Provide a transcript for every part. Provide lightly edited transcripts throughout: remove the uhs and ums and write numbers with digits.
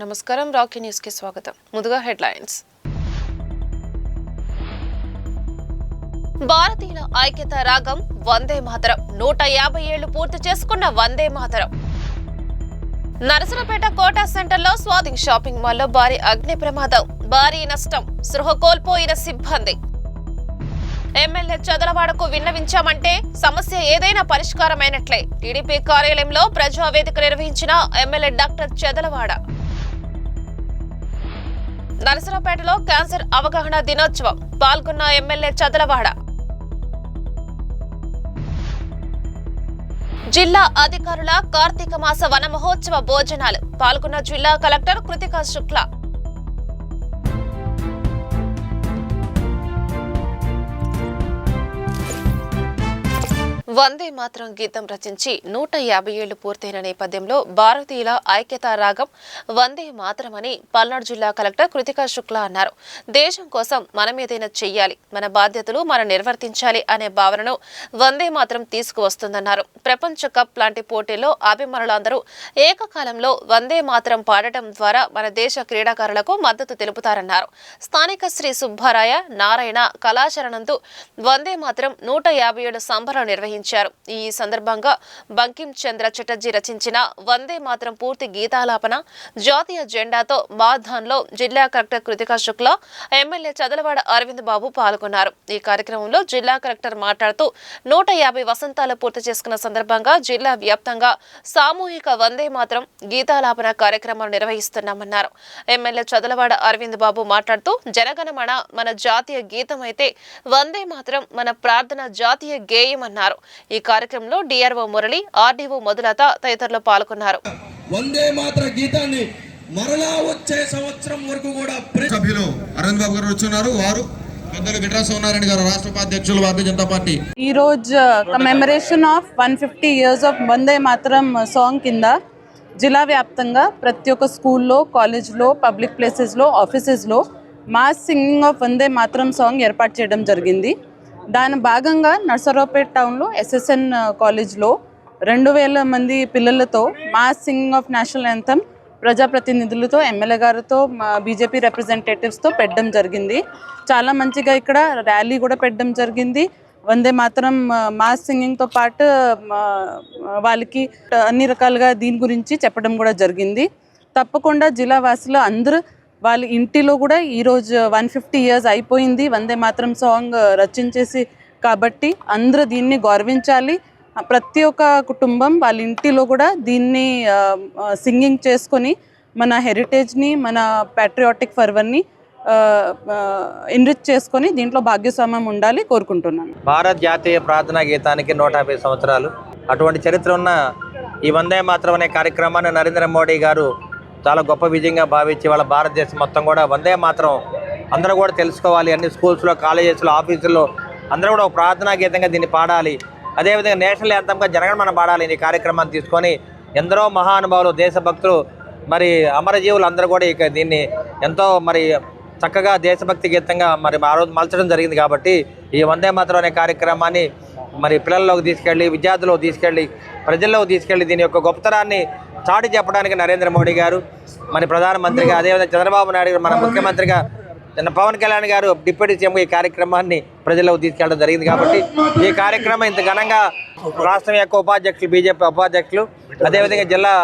నమస్కారం Rocky news కి స్వాగతం. ముందుగా హెడ్లైన్స్. భారతీయుల ఐక్యత రాగం వందే మాతరం. 150 ఏళ్లు పూర్తి చేసుకున్న వందే మాతరం. నరసరావుపేట కోటా సెంటర్లో స్వాతి షాపింగ్ మాల్లో భారీ అగ్ని ప్రమాదం, భారీ నష్టం, స్పృహ కోల్పోయిన సిబ్బంది. ఎమ్మెల్యే చదలవాడకు విన్నవించామంటే సమస్య ఏదైనా పరిష్కారమైనట్లే. టీడీపీ కార్యాలయంలో ప్రజావేదిక నిర్వహించిన ఎమ్మెల్యే డాక్టర్ చదలవాడ. నరసరావుపేటలో క్యాన్సర్ అవగాహన దినోత్సవం, పాల్గొన్న ఎమ్మెల్యే చదలవాడ. జిల్లా అధికారుల కార్తీక మాస వన మహోత్సవ భోజనాలు, పాల్గొన్న జిల్లా కలెక్టర్ కృతికా శుక్ల. వందే మాతరం గీతం రచించి 150 ఏళ్లు పూర్తయిన నేపథ్యంలో భారతీయుల ఐక్యతా రాగం వందే మాతరం అని పల్నాడు జిల్లా కలెక్టర్ కృతికా శుక్ల అన్నారు. దేశం కోసం మనం ఏదైనా చెయ్యాలి, మన బాధ్యతలు మనం నిర్వర్తించాలి అనే భావనను వందే మాతరం తీసుకువస్తుందన్నారు. ప్రపంచ కప్ లాంటి పోటీల్లో అభిమానులందరూ ఏకకాలంలో వందే మాతరం పాడటం ద్వారా మన దేశ క్రీడాకారులకు మద్దతు తెలుపుతారన్నారు. స్థానిక శ్రీ సుబ్బారాయ నారాయణ కళాశాలనందు వందే మాతరం 150 ఏళ్ల సంబరాలు నిర్వహించారు. ఈ సందర్భంగా బంకిం చంద్ర చటర్జీ రచించిన వందే మాతరం పూర్తి గీతాలాపన జాతీయ జెండాతో మాధాన్లో జిల్లా కలెక్టర్ కృతికా శుక్ల, ఎమ్మెల్యే చదలవాడ అరవింద్ బాబు పాల్గొన్నారు. ఈ కార్యక్రమంలో జిల్లా కలెక్టర్ మాట్లాడుతూ 150 వసంతాలు పూర్తి చేసుకున్న సందర్భంగా జిల్లా వ్యాప్తంగా సామూహిక వందే మాతరం గీతాలాపన కార్యక్రమాలు నిర్వహిస్తున్నామన్నారు. ఎమ్మెల్యే చదలవాడ అరవింద్ బాబు మాట్లాడుతూ జనగణమన మన జాతీయ గీతం అయితే వందే మాతరం మన ప్రార్థన జాతీయ గేయమన్నారు. ఈ కార్యక్రమంలో డిఆర్ఓ మురళి, ఆర్డీఓ మధులత తదితరులు పాల్గొన్నారు. వందే మాతర గీతాన్ని మరలా వచ్చే సంవత్సరం వరకు కూడా సభ్యులు అరవింద్ బాబు గారు వచ్చున్నారు. వారు పెద్దలు బిడ్రా సోనారాయణ గారు రాష్ట్ర ఉపాధ్యక్షులు భారతీయ జనతా పార్టీ. ఈ రోజు commemoration of 150 years of Vande Mataram song కింద జిల్లా వ్యాప్తంగా ప్రతి ఒక్క స్కూల్లో, కాలేజ్లో, పబ్లిక్ ప్లేసెస్లో, ఆఫీసెస్లో mass singing of Vande Mataram song ఏర్పాటు చేయడం జరిగింది. దాని భాగంగా నర్సరావుపేట టౌన్లో ఎస్ఎస్ఎన్ కాలేజ్లో 2000 మంది పిల్లలతో mass singing of national anthem ప్రజాప్రతినిధులతో, ఎమ్మెల్యే గారితో, బీజేపీ రిప్రజెంటేటివ్స్తో పెట్టడం జరిగింది. చాలా మంచిగా ఇక్కడ ర్యాలీ కూడా పెట్టడం జరిగింది. వందే మాతరం మాస్ సింగింగ్తో పాటు వాళ్ళకి అన్ని రకాలుగా దీని గురించి చెప్పడం కూడా జరిగింది. తప్పకుండా జిల్లా వాసులు అందరూ వాళ్ళ ఇంటిలో కూడా ఈరోజు 150 ఇయర్స్ అయిపోయింది వందే మాతరం సాంగ్ రచించేసి, కాబట్టి అందరూ దీన్ని గౌరవించాలి. ప్రతి ఒక్క కుటుంబం వాళ్ళ ఇంటిలో కూడా దీన్ని సింగింగ్ చేసుకొని మన హెరిటేజ్ని, మన ప్యాట్రియాటిక్ ఫర్వర్ని ఎన్రిచ్ చేసుకొని దీంట్లో భాగ్యస్వామ్యం ఉండాలి కోరుకుంటున్నాను. భారత జాతీయ ప్రార్థనా గీతానికి 150 సంవత్సరాలు. అటువంటి చరిత్ర ఉన్న ఈ వందే మాతరం అనే కార్యక్రమాన్ని నరేంద్ర మోడీ గారు చాలా గొప్ప విజయంగా భావించి వాళ్ళ భారతదేశం మొత్తం కూడా వందే మాతరం అందరూ కూడా తెలుసుకోవాలి. అన్ని స్కూల్స్లో, కాలేజెస్లో, ఆఫీసుల్లో అందరూ కూడా ఒక ప్రార్థనా గీతంగా దీన్ని పాడాలి. అదేవిధంగా నేషనల్ యాంథమ్గా జనగణమన పాడాలి. ఈ కార్యక్రమాన్ని తీసుకొని ఎందరో మహానుభావులు, దేశభక్తులు, మరి అమరజీవులు అందరూ కూడా ఇక దీన్ని ఎంతో మరి చక్కగా దేశభక్తి గీతంగా మరి ఆ రోజు మలచడం జరిగింది. కాబట్టి ఈ వందే మాతరం అనే కార్యక్రమాన్ని మరి పిల్లల్లోకి తీసుకెళ్ళి, విద్యార్థులకు తీసుకెళ్ళి, ప్రజల్లోకి తీసుకెళ్ళి దీని యొక్క గొప్పతనాన్ని చాటి చెప్పడానికి నరేంద్ర మోడీ గారు మరి ప్రధానమంత్రిగా, అదేవిధంగా చంద్రబాబు నాయుడు గారు మన ముఖ్యమంత్రిగా, పవన్ కళ్యాణ్ గారు డిప్యూటీ సీఎంగా ఈ కార్యక్రమాన్ని ప్రజల్లోకి తీసుకెళ్ళడం జరిగింది. కాబట్టి ఈ కార్యక్రమం ఇంత ఘనంగా రాష్ట్రం యొక్క ఉపాధ్యక్షులు, బీజేపీ ఉపాధ్యక్షులు, అదేవిధంగా జిల్లా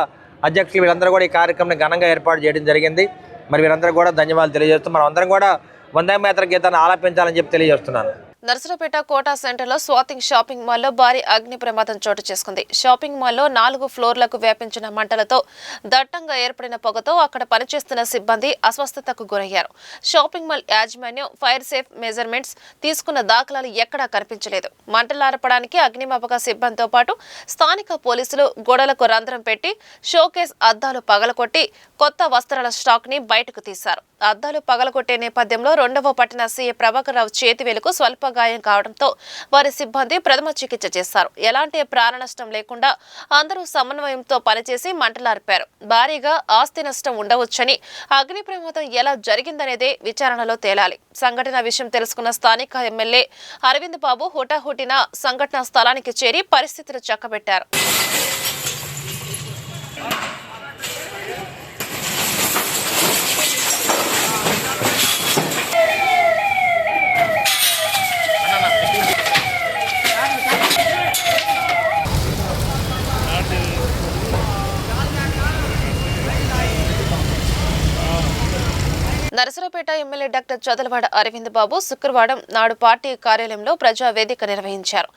అధ్యక్షులు వీళ్ళందరూ కూడా ఈ కార్యక్రమాన్ని ఘనంగా ఏర్పాటు చేయడం జరిగింది. మరి వీరందరూ కూడా ధన్యవాదాలు తెలియజేస్తూ మనం అందరం కూడా వందే మాతరం గీతాన్ని ఆలపించాలని చెప్పి తెలియజేస్తున్నాను. నరసరావుపేట కోటా సెంటర్లో స్వాతి షాపింగ్ మాల్లో భారీ అగ్ని ప్రమాదం చోటు చేసుకుంది. షాపింగ్ మాల్లో 4 ఫ్లోర్లకు వ్యాపించిన మంటలతో దట్టంగా ఏర్పడిన పొగతో అక్కడ పనిచేస్తున్న సిబ్బంది అస్వస్థతకు గురయ్యారు. షాపింగ్ మాల్ యాజమాన్యం ఫైర్ సేఫ్ మెజర్మెంట్స్ తీసుకున్న దాఖలాలు ఎక్కడా కనిపించలేదు. మంటలార్పడానికి అగ్నిమాపక సిబ్బందితో పాటు స్థానిక పోలీసులు గోడలకు రంధ్రం పెట్టి షోకేస్ అద్దాలు పగలకొట్టి కొత్త వస్త్రాల స్టాక్ ని బయటకు తీశారు. అద్దాలు పగలకొట్టే నేపథ్యంలో 2వ పట్టణ సీఏ ప్రభాకర్ రావు చేతివేలుకు స్వల్ప గాయం కావడంతో వారి సిబ్బంది ప్రథమ చికిత్స చేశారు. ఎలాంటి ప్రాణ నష్టం లేకుండా అందరూ సమన్వయంతో పనిచేసి మంటలార్పారు. భారీగా ఆస్తి నష్టం ఉండవచ్చని, అగ్ని ప్రమాదం ఎలా జరిగిందనేదే విచారణలో తేలాలి. సంఘటన విషయం తెలుసుకున్న స్థానిక ఎమ్మెల్యే అరవింద్ బాబు హుటాహుటిన సంఘటనా స్థలానికి చేరి పరిస్థితులు చక్కబెట్టారు. ఎమ్మెల్యే డాక్టర్ చదలవాడ అరవింద్ బాబు శుక్రవారం నాడు పార్టీ కార్యాలయంలో ప్రజా వేదిక నిర్వహించారు.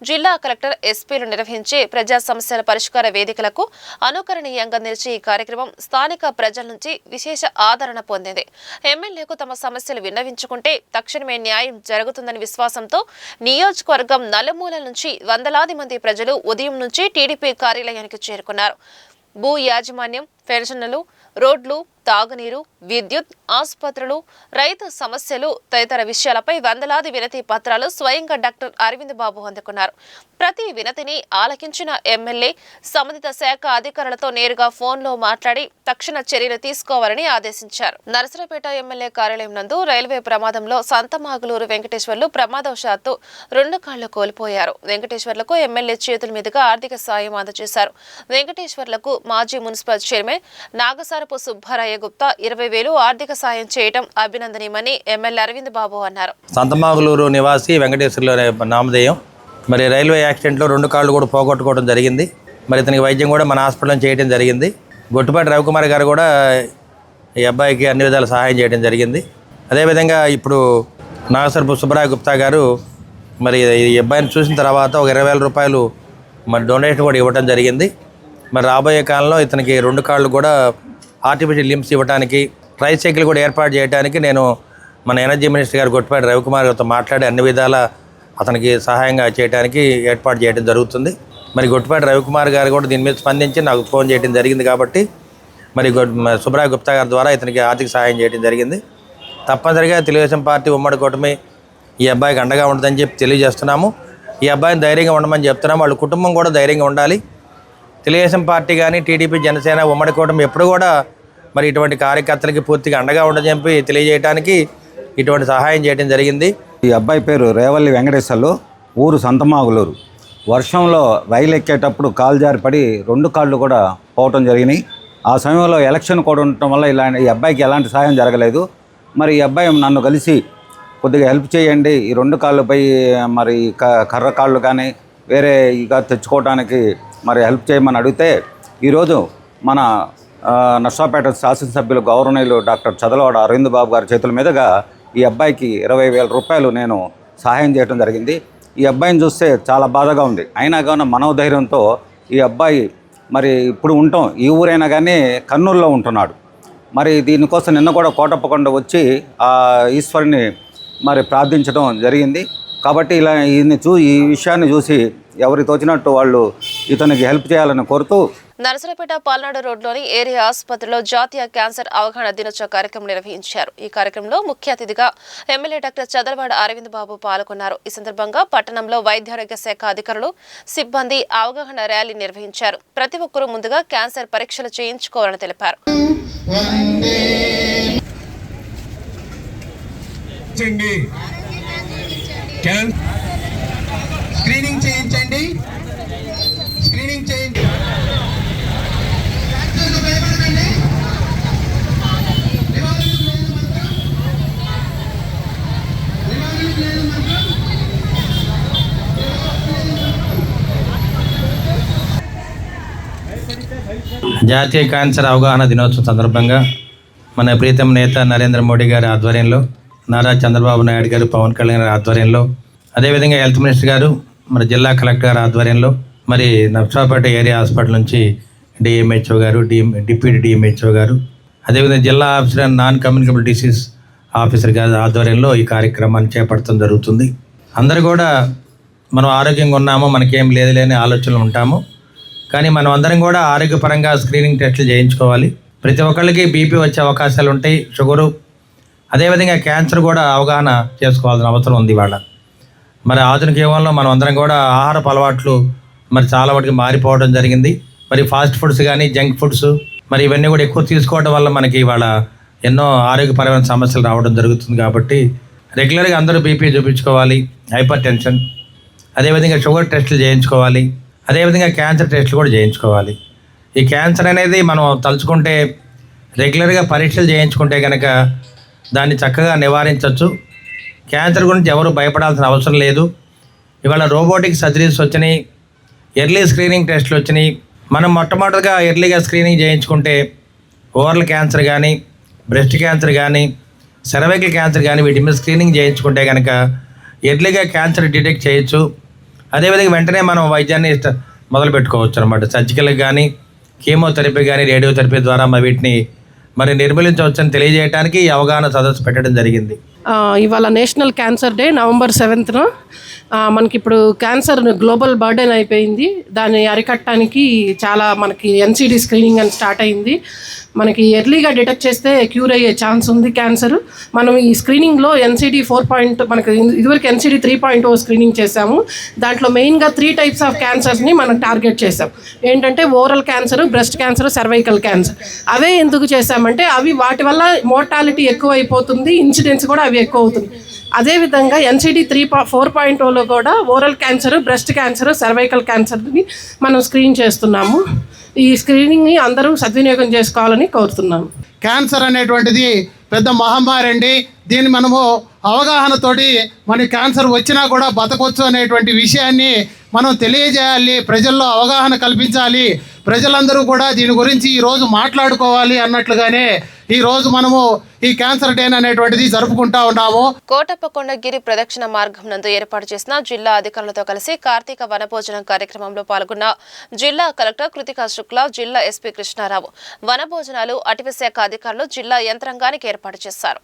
జిల్లా కలెక్టర్, ఎస్పీలు నిర్వహించే ప్రజా సమస్యల పరిష్కార వేదికలకు అనుకరణీయంగా నిలిచే ఈ కార్యక్రమం స్థానిక ప్రజల నుంచి విశేష ఆదరణ పొందింది. ఎమ్మెల్యేకు తమ సమస్యలు విన్నవించుకుంటే తక్షణమే న్యాయం జరుగుతుందని విశ్వాసంతో నియోజకవర్గం నలుమూలల నుంచి వందలాది మంది ప్రజలు ఉదయం నుంచి టీడీపీ కార్యాలయానికి చేరుకున్నారు. భూ యాజమాన్యం, పెన్షన్లు, రోడ్లు, తాగునీరు, విద్యుత్, ఆసుపత్రులు, రైతు సమస్యలు తదితర విషయాలపై వందలాది వినతి పత్రాలు స్వయంగా డాక్టర్ అరవింద్ బాబు అందుకున్నారు. ప్రతి వినతిని ఆలకించిన ఎమ్మెల్యే సంబంధిత శాఖ అధికారులతో నేరుగా ఫోన్లో మాట్లాడి తక్షణ చర్యలు తీసుకోవాలని ఆదేశించారు. నరసరావుపేట ఎమ్మెల్యే కార్యాలయం నందు రైల్వే ప్రమాదంలో సంతమాగులూరు వెంకటేశ్వర్లు ప్రమాదవశాత్తు 2 కాళ్లు కోల్పోయారు. వెంకటేశ్వర్లకు ఎమ్మెల్యే చేతుల మీదుగా ఆర్థిక సాయం అందజేశారు. వెంకటేశ్వర్లకు మాజీ మున్సిపల్ చైర్మన్ నాగసారపు సుబ్బారాయ గుప్తా 20,000 ఆర్థిక సాయం చేయడం అభినందనీయమని ఎమ్మెల్యే అరవింద్ బాబు అన్నారు. సంతమాగులూరు నివాసి వెంకటేశ్వర్లు నామధేయం. మరి రైల్వే యాక్సిడెంట్లో 2 కాళ్ళు కూడా పోగొట్టుకోవడం జరిగింది. మరి ఇతనికి వైద్యం కూడా మన హాస్పిటల్లో చేయడం జరిగింది. గొట్టుపాటి రవికుమార్ గారు కూడా ఈ అబ్బాయికి అన్ని విధాలు సహాయం చేయడం జరిగింది. అదేవిధంగా ఇప్పుడు నాగసరపు సుబ్బరాయ గుప్తా గారు మరి ఈ అబ్బాయిని చూసిన తర్వాత ఒక 20,000 రూపాయలు మరి డొనేషన్ కూడా ఇవ్వడం జరిగింది. మరి రాబోయే కాలంలో ఇతనికి 2 కాళ్ళు కూడా ఆర్టిఫిషియల్ లిమ్స్ ఇవ్వడానికి, ట్రైసైకిల్ కూడా ఏర్పాటు చేయడానికి నేను మన ఎనర్జీ మినిస్టర్ గారు గొట్టుపాటి రవికుమార్ గారితో మాట్లాడి అన్ని విధాల అతనికి సహాయంగా చేయడానికి ఏర్పాటు చేయడం జరుగుతుంది. మరి గొట్టుపాటి రవికుమార్ గారు కూడా దీని మీద స్పందించి నాకు ఫోన్ చేయడం జరిగింది. కాబట్టి మరి సుబ్రాయ గుప్తా గారి ద్వారా ఇతనికి ఆర్థిక సహాయం చేయడం జరిగింది. తప్పనిసరిగా తెలుగుదేశం పార్టీ ఉమ్మడి కూటమి ఈ అబ్బాయికి అండగా ఉంటుందని చెప్పి తెలియజేస్తున్నాము. ఈ అబ్బాయిని ధైర్యంగా ఉండమని చెప్తున్నాము. వాళ్ళ కుటుంబం కూడా ధైర్యంగా ఉండాలి. తెలుగుదేశం పార్టీ కానీ, టీడీపీ, జనసేన ఉమ్మడి కూటమి ఎప్పుడు కూడా మరి ఇటువంటి కార్యకర్తలకి పూర్తిగా అండగా ఉండని చెప్పి తెలియజేయడానికి ఇటువంటి సహాయం చేయడం జరిగింది. ఈ అబ్బాయి పేరు రేవల్లి వెంకటేశ్వర్లు, ఊరు సంతమాగులూరు. వర్షంలో రైలు ఎక్కేటప్పుడు కాలు జారి పడి 2 కాళ్ళు కూడా పోవటం జరిగినాయి. ఆ సమయంలో ఎలక్షన్ కూడా ఉండటం వల్ల ఈ అబ్బాయికి ఎలాంటి సహాయం జరగలేదు. మరి ఈ అబ్బాయి నన్ను కలిసి కొద్దిగా హెల్ప్ చేయండి, ఈ 2 కాళ్ళపై మరి కర్ర కాళ్ళు కానీ వేరే ఇక తెచ్చుకోవడానికి మరి హెల్ప్ చేయమని అడిగితే ఈరోజు మన నర్సాపేట శాసనసభ్యులు గౌరవనీయులు డాక్టర్ చదలవాడ అరవింద్ బాబు గారి చేతుల మీదుగా ఈ అబ్బాయికి 20,000 రూపాయలు నేను సహాయం చేయడం జరిగింది. ఈ అబ్బాయిని చూస్తే చాలా బాధగా ఉంది. అయినా కానీ మనోధైర్యంతో ఈ అబ్బాయి మరి ఇప్పుడు ఉంటాం ఈ ఊరైనా కానీ కర్నూలులో ఉంటున్నాడు. మరి దీనికోసం నిన్న కూడా కోటప్పకొండ వచ్చి ఆ ఈశ్వరుని మరి ప్రార్థించడం జరిగింది. కాబట్టి ఇలా ఈ విషయాన్ని చూసి ఎవరికి తోచినట్టు వాళ్ళు ఇతనికి హెల్ప్ చేయాలని కోరుతూ నరసరావుపేట పాల్నాడు రోడ్లోని ఏరియా ఆసుపత్రిలో జాతీయ క్యాన్సర్ అవగాహన దినోత్సవ కార్యక్రమం నిర్వహించారు. ఈ కార్యక్రమంలో ముఖ్య అతిథిగా ఎమ్మెల్యే డాక్టర్ చదలవాడ అరవింద్ బాబు పాల్గొన్నారు. ఈ సందర్భంగా పట్టణంలో వైద్యారోగ్య శాఖ అధికారులు, సిబ్బంది అవగాహన ర్యాలీ నిర్వహించారు. ప్రతి ఒక్కరూ ముందుగా క్యాన్సర్ పరీక్షలు చేయించుకోవాలని తెలిపారు. స్క్రీనింగ్ చేయించండి. జాతీయ క్యాన్సర్ అవగాహన దినోత్సవం సందర్భంగా మన ప్రీతం నేత నరేంద్ర మోడీ గారి ఆధ్వర్యంలో, నారా చంద్రబాబు నాయుడు గారు, పవన్ కళ్యాణ్ గారి ఆధ్వర్యంలో, అదేవిధంగా హెల్త్ మినిస్టర్ గారు, మరి జిల్లా కలెక్టర్ గారి ఆధ్వర్యంలో, మరి నర్సాపేట ఏరియా హాస్పిటల్ నుంచి డిఎంహెచ్ఓ గారు, డిప్యూటీ డిఎంహెచ్ఓ గారు, అదేవిధంగా జిల్లా officer non communicable disease officer గారి ఆధ్వర్యంలో ఈ కార్యక్రమాన్ని చేపట్టడం జరుగుతుంది. అందరూ కూడా మనం ఆరోగ్యంగా ఉన్నామో, మనకేం లేదులేని ఆలోచనలు ఉంటాము. కానీ మనం అందరం కూడా ఆరోగ్యపరంగా స్క్రీనింగ్ టెస్టులు చేయించుకోవాలి. ప్రతి ఒక్కళ్ళకి బీపీ వచ్చే అవకాశాలు ఉంటాయి, షుగరు, అదేవిధంగా క్యాన్సర్ కూడా అవగాహన చేసుకోవాల్సిన అవసరం ఉంది ఇవాళ. మరి ఆధునిక యుగంలో మనం అందరం కూడా ఆహారపు అలవాట్లు మరి చాలా వాటికి మారిపోవడం జరిగింది. మరి ఫాస్ట్ ఫుడ్స్ కానీ, జంక్ ఫుడ్స్ మరి ఇవన్నీ కూడా ఎక్కువ తీసుకోవడం వల్ల మనకి ఇవాళ ఎన్నో ఆరోగ్యపరమైన సమస్యలు రావడం జరుగుతుంది. కాబట్టి రెగ్యులర్గా అందరూ బీపీ చూపించుకోవాలి, హైపర్ టెన్షన్, అదేవిధంగా షుగర్ టెస్టులు చేయించుకోవాలి, అదేవిధంగా క్యాన్సర్ టెస్టులు కూడా చేయించుకోవాలి. ఈ క్యాన్సర్ అనేది మనం తలుచుకుంటే రెగ్యులర్గా పరీక్షలు చేయించుకుంటే కనుక దాన్ని చక్కగా నివారించవచ్చు. క్యాన్సర్ గురించి ఎవరు భయపడాల్సిన అవసరం లేదు. ఇవాళ రోబోటిక్ సర్జరీస్ వచ్చినాయి, ఎర్లీ స్క్రీనింగ్ టెస్టులు వచ్చినాయి. మనం మొట్టమొదటిగా ఎర్లీగా స్క్రీనింగ్ చేయించుకుంటే ఓరల్ క్యాన్సర్ కానీ, బ్రెస్ట్ క్యాన్సర్ కానీ, సర్వైకల్ క్యాన్సర్ కానీ వీటి మీద స్క్రీనింగ్ చేయించుకుంటే కనుక ఎర్లీగా క్యాన్సర్ డిటెక్ట్ చేయొచ్చు. అదేవిధంగా వెంటనే మనం వైద్యాన్ని మొదలు పెట్టుకోవచ్చు అనమాట. సర్జికల్కి కానీ కీమోథెరపీ కానీ రేడియోథెరపీ ద్వారా వీటిని నిర్మూలించవచ్చని తెలియజేయడానికి ఈ అవగాహన సదస్సు పెట్టడం జరిగింది. ఇవాళ నేషనల్ క్యాన్సర్ డే నవంబర్ 7న మనకి ఇప్పుడు క్యాన్సర్ గ్లోబల్ బర్డెన్ అయిపోయింది. దాన్ని అరికట్టడానికి చాలా మనకి ఎన్సిడి స్క్రీనింగ్ అని స్టార్ట్ అయింది. మనకి ఎర్లీగా డిటెక్ట్ చేస్తే క్యూర్ అయ్యే ఛాన్స్ ఉంది క్యాన్సర్. మనం ఈ స్క్రీనింగ్లో ఎన్సిడి 4. మనకి ఇదివరకు ఎన్సిడి 3.0 స్క్రీనింగ్ చేసాము. దాంట్లో మెయిన్గా 3 టైప్స్ ఆఫ్ క్యాన్సర్స్ని మనం టార్గెట్ చేసాం. ఏంటంటే oral cancer, breast cancer, cervical cancer. అవే ఎందుకు చేసామంటే అవి వాటి వల్ల మోర్టాలిటీ ఎక్కువ అయిపోతుంది, ఇన్సిడెన్స్ కూడా అవి ఎక్కువ అవుతుంది. అదేవిధంగా ఎన్సిడి 4.0లో కూడా oral cancer, breast cancer, cervical క్యాన్సర్ని మనం స్క్రీన్ చేస్తున్నాము. ఈ స్క్రీనింగ్ని అందరూ సద్వినియోగం చేసుకోవాలని కోరుతున్నాము. క్యాన్సర్ అనేటువంటిది పెద్ద మహమ్మారి అండి. దీన్ని మనము అవగాహనతోటి మన క్యాన్సర్ వచ్చినా కూడా బతకొచ్చు అనేటువంటి విషయాన్ని మనం తెలియజేయాలి, ప్రజల్లో అవగాహన కల్పించాలి. ప్రజలందరూ కూడా దీని గురించి ఈరోజు మాట్లాడుకోవాలి అన్నట్లుగానే ఈరోజు మనము ఈ క్యాన్సర్ డే అనేటువంటిది జరుపుకుంటా ఉన్నాము. కోటప్పకొండ గిరి ప్రదక్షిణ మార్గం నందు ఏర్పాటు చేసిన జిల్లా అధికారులతో కలిసి కార్తీక వనభోజనం కార్యక్రమంలో పాల్గొన్న జిల్లా కలెక్టర్ కృతికా శుక్లా, జిల్లా ఎస్పీ కృష్ణారావు వనభోజనాలు అటవీ శాఖ అధికారులు జిల్లా యంత్రాంగానికి ఏర్పాటు చేశారు.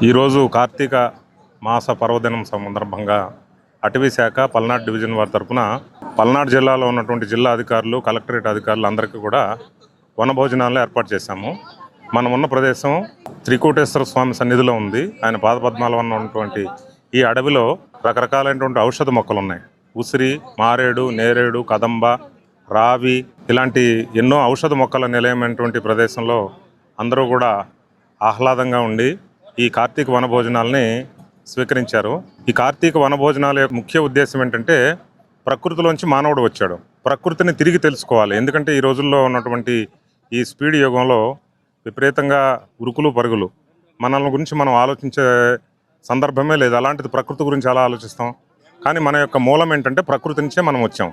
ఈరోజు కార్తీక మాస పర్వదినం సందర్భంగా అటవీ శాఖ పల్నాడు డివిజన్ వారి తరఫున పల్నాడు జిల్లాలో ఉన్నటువంటి జిల్లా అధికారులు, కలెక్టరేట్ అధికారులు అందరికీ కూడా వనభోజనాలను ఏర్పాటు చేశాము. మనం ఉన్న ప్రదేశం త్రికోటేశ్వర స్వామి సన్నిధిలో ఉంది. ఆయన పాదపద్మాల వల్ల ఉన్నటువంటి ఈ అడవిలో రకరకాలైనటువంటి ఔషధ మొక్కలు ఉన్నాయి. ఉసిరి, మారేడు, నేరేడు, కదంబ, రావి ఇలాంటి ఎన్నో ఔషధ మొక్కల నిలయమైనటువంటి ప్రదేశంలో అందరూ కూడా ఆహ్లాదంగా ఉండి ఈ కార్తీక వనభోజనాలని స్వీకరించారు. ఈ కార్తీక వనభోజనాల యొక్క ముఖ్య ఉద్దేశం ఏంటంటే ప్రకృతిలోంచి మానవుడు వచ్చాడు, ప్రకృతిని తిరిగి తెలుసుకోవాలి. ఎందుకంటే ఈ రోజుల్లో ఉన్నటువంటి ఈ స్పీడ్ యుగంలో విపరీతంగా ఉరుకులు పరుగులు, మనల్ని గురించి మనం ఆలోచించే సందర్భమే లేదు. అలాంటిది ప్రకృతి గురించి ఎలా ఆలోచిస్తాం? కానీ మన యొక్క మూలం ఏంటంటే ప్రకృతి నుంచే మనం వచ్చాం,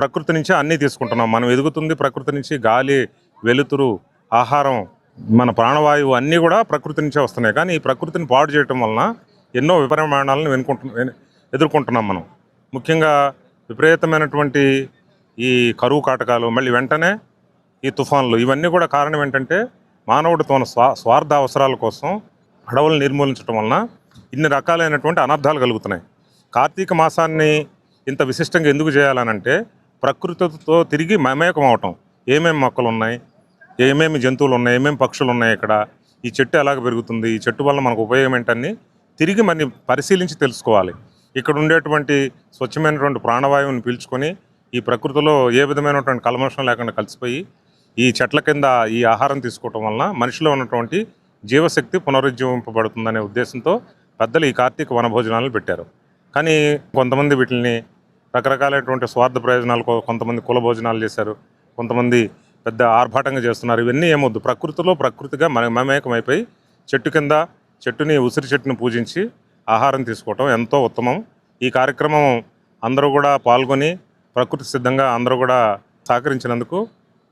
ప్రకృతి నుంచే అన్నీ తీసుకుంటున్నాం. మనం ఎదుగుతుంది ప్రకృతి నుంచి. గాలి, వెలుతురు, ఆహారం, మన ప్రాణవాయువు అన్నీ కూడా ప్రకృతి నుంచే వస్తున్నాయి. కానీ ఈ ప్రకృతిని పాడు చేయటం వలన ఎన్నో విపరిమాణాలను ఎదుర్కొంటున్నాం మనం. ముఖ్యంగా విపరీతమైనటువంటి ఈ కరువు కాటకాలు, మళ్ళీ వెంటనే ఈ తుఫాన్లు, ఇవన్నీ కూడా కారణం ఏంటంటే మానవుడు తన స్వార్థ అవసరాల కోసం అడవులను నిర్మూలించడం వలన ఇన్ని రకాలైనటువంటి అనర్థాలు కలుగుతున్నాయి. కార్తీక మాసాన్ని ఇంత విశిష్టంగా ఎందుకు చేయాలనంటే ప్రకృతితో తిరిగి మమేకం అవటం. ఏమేమి మొక్కలు ఉన్నాయి, ఏమేమి జంతువులు ఉన్నాయి, ఏమేమి పక్షులు ఉన్నాయి, ఇక్కడ ఈ చెట్టు ఎలాగ పెరుగుతుంది, ఈ చెట్టు వల్ల మనకు ఉపయోగం ఏంటని తిరిగి మరి పరిశీలించి తెలుసుకోవాలి. ఇక్కడ ఉండేటువంటి స్వచ్ఛమైనటువంటి ప్రాణవాయువుని పీల్చుకొని ఈ ప్రకృతిలో ఏ విధమైనటువంటి కల్మషం లేకుండా కలిసిపోయి ఈ చెట్ల కింద ఈ ఆహారం తీసుకోవటం వలన మనిషిలో ఉన్నటువంటి జీవశక్తి పునరుజ్జీవింపబడుతుందనే ఉద్దేశంతో పెద్దలు ఈ కార్తీక వనభోజనాలను పెట్టారు. కానీ కొంతమంది వీటిని రకరకాలైనటువంటి స్వార్థ ప్రయోజనాలు, కొంతమంది కుల భోజనాలు చేశారు, కొంతమంది పెద్ద ఆర్భాటంగా చేస్తున్నారు. ఇవన్నీ ఏమొద్దు, ప్రకృతిలో ప్రకృతిగా మమేకమైపోయి చెట్టు కింద ఉసిరి చెట్టుని పూజించి ఆహారం తీసుకోవటం ఎంతో ఉత్తమం. ఈ కార్యక్రమం అందరూ కూడా పాల్గొని ప్రకృతి సిద్ధంగా అందరూ కూడా సహకరించినందుకు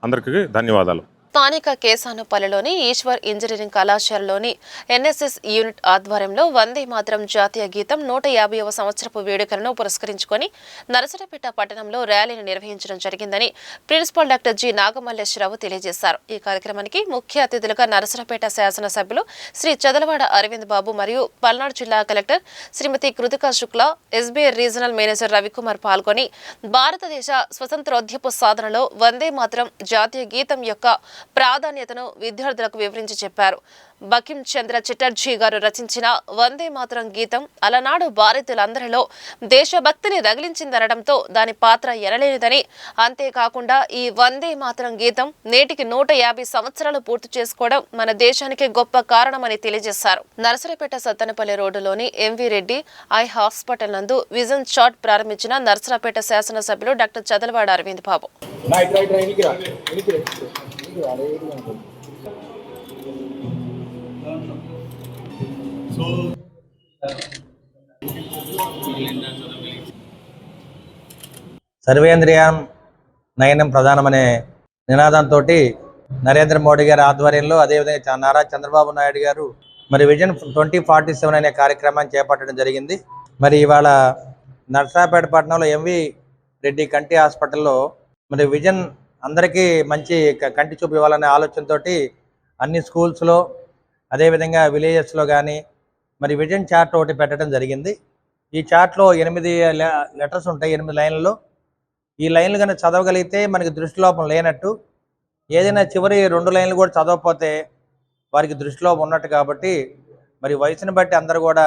అందరికీ ధన్యవాదాలు. స్థానిక కేసానుపల్లిలోని ఈశ్వర్ ఇంజనీరింగ్ కళాశాలలోని ఎన్ఎస్ఎస్ యూనిట్ ఆధ్వర్యంలో వందే మాతరం జాతీయ గీతం 150వ సంవత్సరపు వేడుకలను పురస్కరించుకొని నరసరావుపేట పట్టణంలో ర్యాలీని నిర్వహించడం జరిగిందని ప్రిన్సిపల్ డాక్టర్ జి నాగమల్లేశ్వరరావు తెలియజేశారు. ఈ కార్యక్రమానికి ముఖ్య అతిథులుగా నరసరావుపేట శాసనసభ్యులు శ్రీ చదలవాడ అరవింద్ బాబు మరియు పల్నాడు జిల్లా collector Shrimati Kritika Shukla, SBI regional manager Ravikumar పాల్గొని భారతదేశ స్వతంత్రోద్యమ సాధనలో వందే మాతరం జాతీయ గీతం యొక్క ప్రాధాన్యతను విద్యార్థులకు వివరించి చెప్పారు. బకిం చంద్ర చటర్జీ గారు రచించిన వందే మాతరం గీతం అలనాడు భారతీయులందరిలో దేశభక్తిని రగిలించిందనడంతో దాని పాత్ర ఎనలేనిదని, అంతేకాకుండా ఈ వందే మాతరం గీతం నేటికి 150 సంవత్సరాలు పూర్తి చేసుకోవడం మన దేశానికి గొప్ప కారణమని తెలియజేశారు. నరసరావుపేట సత్తెనపల్లి రోడ్డులోని ఎంవి రెడ్డి ఐ హాస్పిటల్ నందు విజన్ చార్ట్ ప్రారంభించిన నరసరావుపేట శాసనసభ్యులు డాక్టర్ చదలవాడ అరవింద్ బాబు. సర్వేంద్రియం నయనం ప్రధానమనే నినాదంతో నరేంద్ర మోడీ గారి ఆధ్వర్యంలో, అదేవిధంగా నారా చంద్రబాబు నాయుడు గారు మరి విజన్ 2047 అనే కార్యక్రమాన్ని చేపట్టడం జరిగింది. మరి ఇవాళ నర్సరాపేట పట్టణంలో ఎంవి రెడ్డి కంటి హాస్పిటల్లో మరి విజన్ అందరికీ మంచి కంటి చూపు ఇవ్వాలనే ఆలోచనతో అన్ని స్కూల్స్లో, అదేవిధంగా విలేజెస్లో కానీ మరి విజన్ చార్ట్ ఒకటి పెట్టడం జరిగింది. ఈ చార్ట్లో 8 లెటర్స్ ఉంటాయి, 8 లైన్లలో. ఈ లైన్లు కనుక చదవగలిగితే మనకి దృష్టిలోపం లేనట్టు, ఏదైనా చివరి 2 లైన్లు కూడా చదవకపోతే వారికి దృష్టిలోపం ఉన్నట్టు. కాబట్టి మరి వయసును బట్టి అందరూ కూడా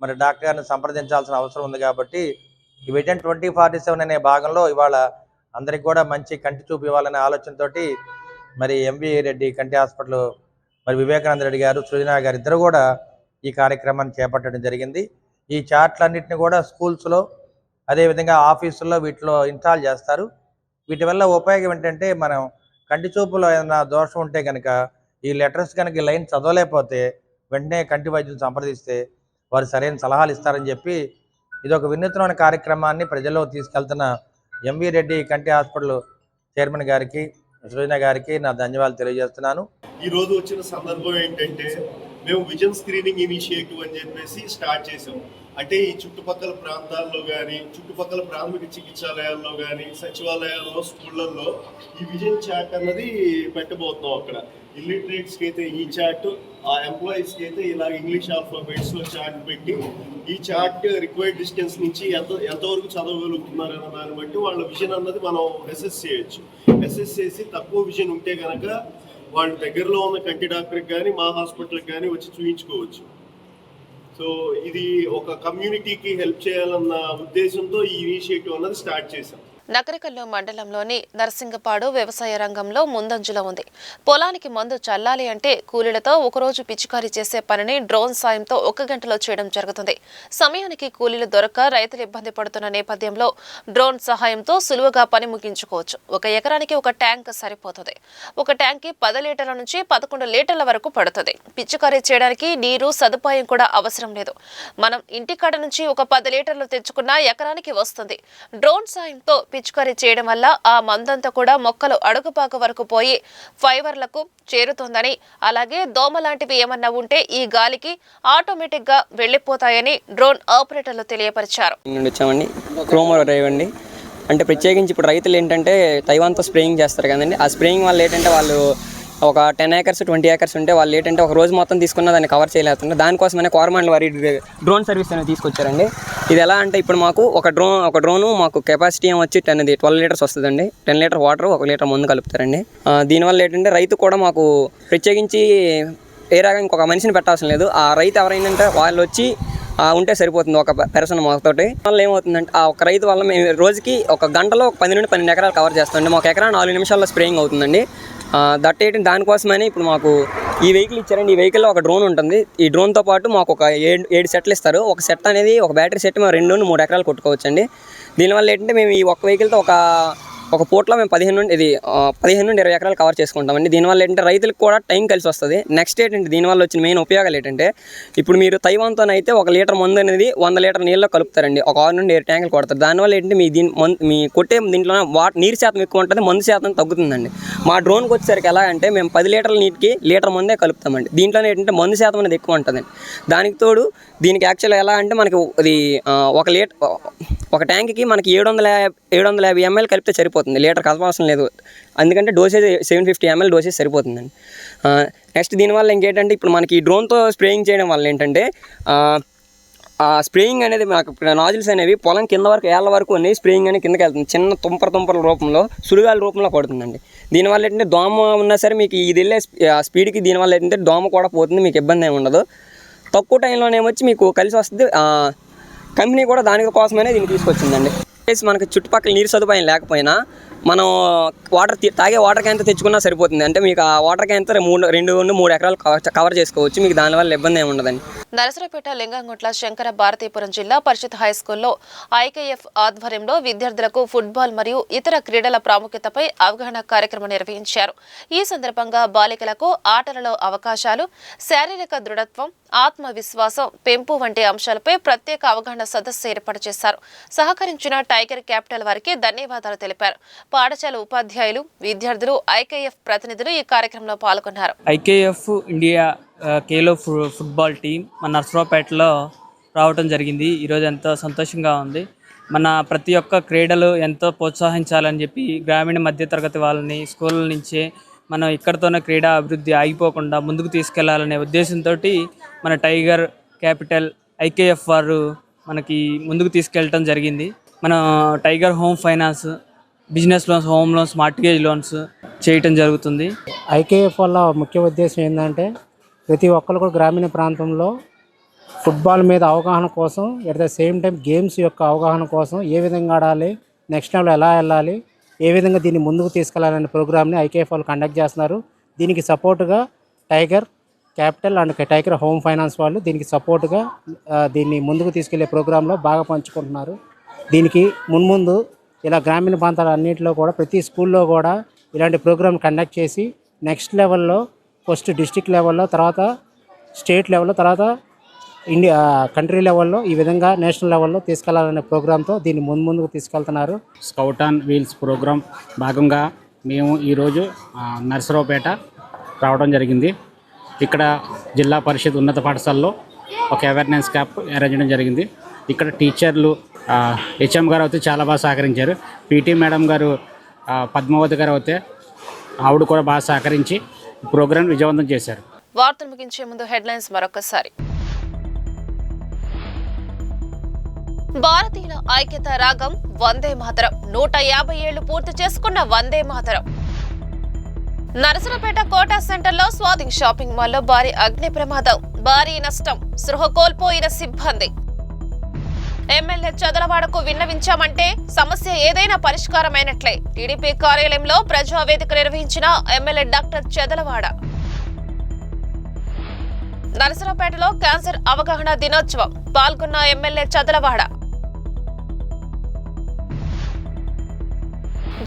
మరి డాక్టర్ గారిని సంప్రదించాల్సిన అవసరం ఉంది. కాబట్టి ఈ విజన్ 2047 అనే భాగంలో ఇవాళ అందరికి కూడా మంచి కంటి చూపు ఇవ్వాలనే ఆలోచనతోటి మరి ఎంవి రెడ్డి కంటి హాస్పిటల్, మరి వివేకానంద రెడ్డి గారు, సృజన గారు ఇద్దరు కూడా ఈ కార్యక్రమాన్ని చేపట్టడం జరిగింది. ఈ చార్ట్లన్నింటినీ కూడా స్కూల్స్లో, అదేవిధంగా ఆఫీసుల్లో వీటిలో ఇన్స్టాల్ చేస్తారు. వీటి వల్ల ఉపయోగం ఏంటంటే, మనం కంటి చూపులో ఏదైనా దోషం ఉంటే కనుక ఈ లెటర్స్ కనుక ఈ లైన్ చదవలేకపోతే వెంటనే కంటి వైద్యులు సంప్రదిస్తే వారు సరైన సలహాలు ఇస్తారని చెప్పి ఇది ఒక వినూత్నమైన కార్యక్రమాన్ని ప్రజల్లో తీసుకెళ్తున్న ఎంవి రెడ్డి కంటి హాస్పిటల్ చైర్మన్ గారికి, సృజన గారికి నా ధన్యవాదాలు తెలియజేస్తున్నాను. ఈ రోజు వచ్చిన సందర్భం ఏంటంటే, మేము విజన్ స్క్రీనింగ్ ఇనిషియేటివ్ అని చెప్పేసి స్టార్ట్ చేసాం. అంటే ఈ చుట్టుపక్కల ప్రాంతాల్లో కానీ, చుట్టుపక్కల ప్రాథమిక చికిత్సాలయాల్లో కానీ, సచివాలయాల్లో, స్కూళ్ళల్లో ఈ విజన్ చార్ట్ అన్నది పెట్టబోతున్నాం. అక్కడ ఇల్లిటరేట్స్కి అయితే ఈ చార్ట్, ఆ ఎంప్లాయీస్కి అయితే ఇలా ఇంగ్లీష్ ఆల్ఫాబెట్స్లో చార్ట్ పెట్టి ఈ చార్ట్ రిక్వైర్డ్ డిస్టెన్స్ నుంచి ఎంతవరకు చదవగలుగుతున్నారన్న దాన్ని బట్టి వాళ్ళ విజన్ అన్నది మనం అసెస్ చేయొచ్చు. అసెస్ చేసి తక్కువ విజన్ ఉంటే కనుక వాళ్ళ దగ్గరలో ఉన్న కంటి డాక్టర్కి కానీ, మా హాస్పిటల్కి కానీ వచ్చి చూయించుకోవచ్చు. సో ఇది ఒక కమ్యూనిటీకి హెల్ప్ చేయాలన్న ఉద్దేశంతో ఈ ఇనిషియేటివ్ అన్నది స్టార్ట్ చేశాం. నకరికల్లు మండలంలోని నర్సింగపాడు వ్యవసాయ రంగంలో ముందంజలో ఉంది. పొలానికి మందు చల్లాలి అంటే కూలీలతో ఒకరోజు పిచికారీ చేసే పనిని డ్రోన్ సాయంతో 1 గంటలో చేయడం జరుగుతుంది. సమయానికి కూలీలు దొరక్క రైతులు ఇబ్బంది పడుతున్న నేపథ్యంలో డ్రోన్ సహాయంతో సులువుగా పని ముగించుకోవచ్చు. 1 ఎకరానికి 1 ట్యాంక్ సరిపోతుంది. 1 ట్యాంక్కి 10 లీటర్ల నుంచి 11 లీటర్ల వరకు పడుతుంది. పిచికారీ చేయడానికి నీరు సదుపాయం కూడా అవసరం లేదు. మనం ఇంటికాడ నుంచి 10 లీటర్లు తెచ్చుకున్న ఎకరానికి వస్తుంది. డ్రోన్ సాయంతో పిచికారీ చేయడం వల్ల ఆ మందంతా కూడా మొక్కలు అడుగుపాక వరకు పోయి ఫైబర్లకు చేరుతుందని, అలాగే దోమ లాంటివి ఏమన్నా ఉంటే ఈ గాలికి ఆటోమేటిక్ గా వెళ్లిపోతాయని డ్రోన్ ఆపరేటర్లు తెలియపరిచారు. అంటే ప్రత్యేకించి ఇప్పుడు రైతులు ఏంటంటే తైవాన్తో స్ప్రేయింగ్ చేస్తారు కదండి. ఆ స్ప్రేయింగ్ వల్ల ఏంటంటే వాళ్ళు ఒక 10 ఏకర్స్ 20 ఏకర్స్ ఉంటే వాళ్ళు ఏంటంటే ఒక రోజు మొత్తం తీసుకున్న దాన్ని కవర్ చేయలేకుండా దానికోసమనే కోరమండల్ వారి డ్రోన్ సర్వీస్ అనేది తీసుకొచ్చారండి. ఇది ఎలా అంటే ఇప్పుడు మాకు ఒక డ్రోను మాకు కెపాసిటీ వచ్చి 12 లీటర్స్ వస్తుందండి. 10 లీటర్ వాటర్ 1 లీటర్ మందు కలుపుతారండి. దీనివల్ల ఏంటంటే రైతు కూడా మాకు ప్రత్యేకించి ఏ రకంగా ఇంకొక మనిషిని పెట్టాల్సిన లేదు. ఆ రైతు ఎవరైనా వాళ్ళు వచ్చి ఉంటే సరిపోతుంది ఒక పర్సన్ మాతోటి. వల్ల ఏమవుతుందంటే ఆ ఒక రైతు వల్ల మేము రోజుకి 1 గంటలో 10 నుండి 12 ఎకరాలు కవర్ చేస్తామండి. మాకు ఎకరా 4 నిమిషాల్లో స్ప్రేయింగ్ అవుతుందండి. దానికోసమని ఇప్పుడు మాకు ఈ వెహికల్ ఇచ్చారండి. ఈ వెహికల్లో ఒక డ్రోన్ ఉంటుంది. ఈ డ్రోన్తో పాటు మాకు ఒక 7 సెట్లు ఇస్తారు. ఒక సెట్ అనేది ఒక బ్యాటరీ సెట్ మేము 2 నుండి 3 ఎకరాలు కొట్టుకోవచ్చండి. దీనివల్ల ఏంటంటే మేము ఈ ఒక్క వెహికల్తో ఒక పూటలో మేము 15 నుండి 20 ఎకరాలు కవర్ చేసుకుంటామండి. దీనివల్ల ఏంటంటే రైతులకు కూడా టైం కలిసి వస్తుంది. నెక్స్ట్ ఏంటంటే దీనివల్ల వచ్చిన మెయిన్ ఉపయోగాలు ఏంటంటే, ఇప్పుడు మీరు తైవాన్తోనైతే 1 లీటర్ మందు అనేది 100 లీటర్ నీళ్ళలో కలుపుతారండి. ఒక 6 నుండి 7 ట్యాంకులు కొడతారు. దానివల్ల ఏంటంటే మీ కొట్టే దీంట్లో నీరు శాతం ఎక్కువ ఉంటుంది, మందు శాతం తగ్గుతుందండి. మా డ్రోన్కి వచ్చేసరికి ఎలా అంటే మేము 10 లీటర్ల నీటికి లీటర్ మందే కలుపుతామండి. దీంట్లోనే ఏంటంటే మందు శాతం అనేది ఎక్కువ ఉంటుందండి. దానికి తోడు దీనికి యాక్చువల్గా ఎలా అంటే మనకి అది ఒక ట్యాంక్కి మనకి 750 ml కలిపితే సరిపోతుంది. లీటర్ కలపవసరం లేదు. ఎందుకంటే డోసేజ్ 750 ml డోసేజ్ సరిపోతుందండి. నెక్స్ట్ దీనివల్ల ఇంకేంటంటే ఇప్పుడు మనకి ఈ డ్రోన్తో స్ప్రేయింగ్ చేయడం వల్ల ఏంటంటే ఆ స్ప్రేయింగ్ అనేది మాకు నాజిల్స్ అనేవి పొలం కింద వరకు ఏళ్ళ వరకు అనేవి స్ప్రేయింగ్ అనేది కిందకి వెళ్తుంది. చిన్న తుంపర రూపంలో, సుడిగాల రూపంలో పడుతుందండి. దీనివల్ల ఏంటంటే దోమ ఉన్నా సరే మీకు ఇది వెళ్ళే స్పీడ్కి దీనివల్ల ఏంటంటే దోమ కూడా పోతుంది, మీకు ఇబ్బంది ఏమి ఉండదు. తక్కువ టైంలోనేమొచ్చి మీకు కలిసి వస్తుంది. కంపెనీ కూడా దానికోసమనే దీన్ని తీసుకొచ్చిందండి. మనకి చుట్టుపక్కల నీరు సదుపాయం లేకపోయినా మనం తాగే వాటర్ క్యాన్ తెచ్చుకున్నా సరిపోతుంది. అంటే మీకు ఆ వాటర్ క్యాన్ 2-3 ఎకరాలు కవర్ చేసుకోవచ్చు. మీకు దానివల్ల ఇబ్బంది ఏమి ఉండదండి. నరసరావుపేట లింగంగుట్ల శంకర భారతీపురం జిల్లా పరిషత్ హైస్కూల్లో ఐకేఎఫ్ ఆధ్వర్యంలో విద్యార్థులకు ఫుట్బాల్ మరియు ఇతర క్రీడల ప్రాముఖ్యతపై అవగాహన కార్యక్రమం నిర్వహించారు. ఈ సందర్భంగా బాలికలకు ఆటలలో అవకాశాలు, శారీరక దృఢత్వం, ఆత్మవిశ్వాసం పెంపు వంటి అంశాలపై ప్రత్యేక అవగాహన సదస్సు ఏర్పాటు చేశారు. సహకరించిన టైగర్ క్యాపిటల్ వారికి ధన్యవాదాలు తెలిపారు. పాఠశాల ఉపాధ్యాయులు, విద్యార్థులు, ఐకేఎఫ్ ప్రతినిధులు ఈ కార్యక్రమంలో పాల్గొన్నారు. IKF India Khelo football team మన నర్సరావుపేటలో రావడం జరిగింది. ఈరోజు ఎంతో సంతోషంగా ఉంది. మన ప్రతి ఒక్క క్రీడలు ఎంతో ప్రోత్సహించాలని చెప్పి గ్రామీణ మధ్యతరగతి వాళ్ళని స్కూళ్ళ నుంచే మనం ఇక్కడితోనే క్రీడా అభివృద్ధి ఆగిపోకుండా ముందుకు తీసుకెళ్లాలనే ఉద్దేశంతో మన టైగర్ క్యాపిటల్ ఐకేఎఫ్ వారు మనకి ముందుకు తీసుకెళ్ళటం జరిగింది. మన tiger Home finance, business loans, home loans, mortgage loans చేయటం జరుగుతుంది. ఐకేఎఫ్ వల్ల ముఖ్య ఉద్దేశం ఏంటంటే ప్రతి ఒక్కరు కూడా గ్రామీణ ప్రాంతంలో ఫుట్బాల్ మీద అవగాహన కోసం, at the same time games యొక్క అవగాహన కోసం, ఏ విధంగా ఆడాలి, నెక్స్ట్ లెవెల్ ఎలా వెళ్ళాలి, ఏ విధంగా దీన్ని ముందుకు తీసుకెళ్లాలనే ప్రోగ్రామ్ని ఐకేఎఫ్ వాళ్ళు కండక్ట్ చేస్తున్నారు. దీనికి సపోర్టుగా Tiger Capital and Tiger Home Finance వాళ్ళు దీనికి సపోర్టుగా దీన్ని ముందుకు తీసుకెళ్లే ప్రోగ్రాంలో బాగా పంచుకుంటున్నారు. దీనికి మున్ముందు ఇలా గ్రామీణ ప్రాంతాల అన్నింటిలో కూడా ప్రతి స్కూల్లో కూడా ఇలాంటి ప్రోగ్రామ్ కండక్ట్ చేసి నెక్స్ట్ లెవెల్లో ఫస్ట్ డిస్ట్రిక్ట్ లెవెల్లో, తర్వాత స్టేట్ లెవెల్లో, తర్వాత ఇండియా కంట్రీ లెవెల్లో, ఈ విధంగా నేషనల్ లెవెల్లో తీసుకెళ్లాలనే ప్రోగ్రాంతో దీన్ని ముందుకు తీసుకెళ్తున్నారు. స్కౌట్ ఆన్ వీల్స్ ప్రోగ్రాం భాగంగా మేము ఈరోజు నర్సరావుపేట రావడం జరిగింది. ఇక్కడ జిల్లా పరిషత్ ఉన్నత పాఠశాలలో ఒక అవేర్నెస్ క్యాంప్ అరేంజ్ చేయడం జరిగింది. ఇక్కడ టీచర్లు హెచ్ఎం గారు అయితే చాలా బాగా సహకరించారు. పీటీ మేడం గారు, పద్మావతి గారు అయితే ఆవిడ కూడా బాగా సహకరించి ప్రోగ్రాం విజయవంతం చేశారు. వార్తలు ముగించే ముందు హెడ్లైన్స్ మరొకసారి. భారతీయుల ఐక్యత రాగం వందే మాతరం. 150 ఏళ్లు పూర్తి చేసుకున్న వందే మాతరం. నరసరావుపేట కోటా సెంటర్లో స్వాతింగ్ షాపింగ్ మాల్లో భారీ అగ్ని ప్రమాదం, భారీ నష్టం, సృహ కోల్పోయిన సిబ్బంది. ఎమ్మెల్యే చదలవాడకు విన్నవించామంటే సమస్య ఏదైనా పరిష్కారమైనట్లే. టీడీపీ కార్యాలయంలో ప్రజావేదిక నిర్వహించిన ఎమ్మెల్యే డాక్టర్ చదలవాడ. నరసరావుపేటలో క్యాన్సర్ అవగాహన దినోత్సవం, పాల్గొన్న ఎమ్మెల్యే చదలవాడ.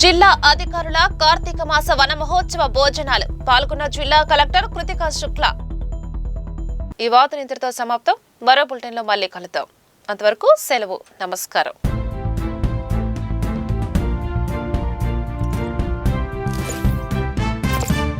జిల్లా అధికారుల కార్తీక మాస వన మహోత్సవ భోజనాలు, పాల్గొన్న జిల్లా కలెక్టర్ కృతికా శుక్లా. ఈ వార్తలు ఇంతటితో సమాప్తం. మరో బులెటిన్లో మళ్ళీ కలుద్దాం. అంతవరకు సెలవు. నమస్కారం.